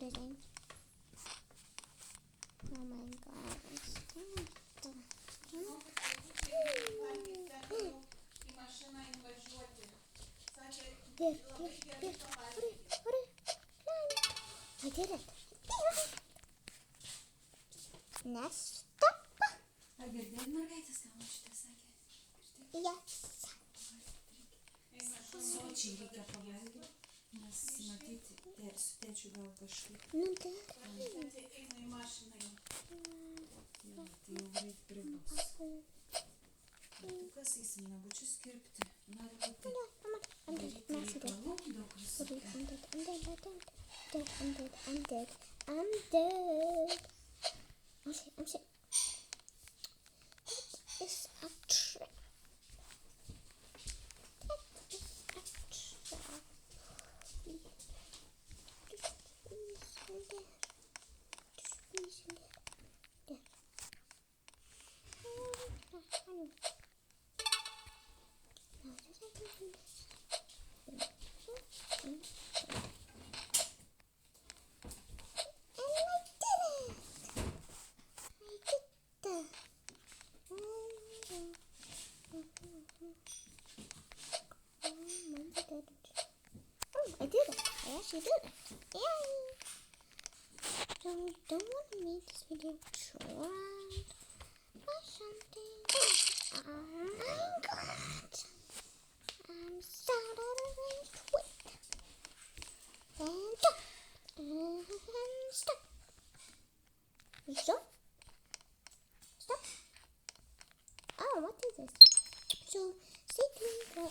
loading. Oh my god, I did it. Next step. Yes. Sočiai reikia pavalgyti, nes matyti, su tėčiu gal kažkaip. Nu tai. Tėtė eina į mašiną. Tai jau greit pribus. Kas eisim nagučius kirpti? Nori būti daryti reikalų, daug visokių. I'm dead. I'm sick. That is a trick. I did it. I actually did it. Yay! So don't want to make this video short or something. Oh my god! I'm so out of range. Wait. And jump. And stop. Stop. Stop. Oh, what is this? So stay tuned for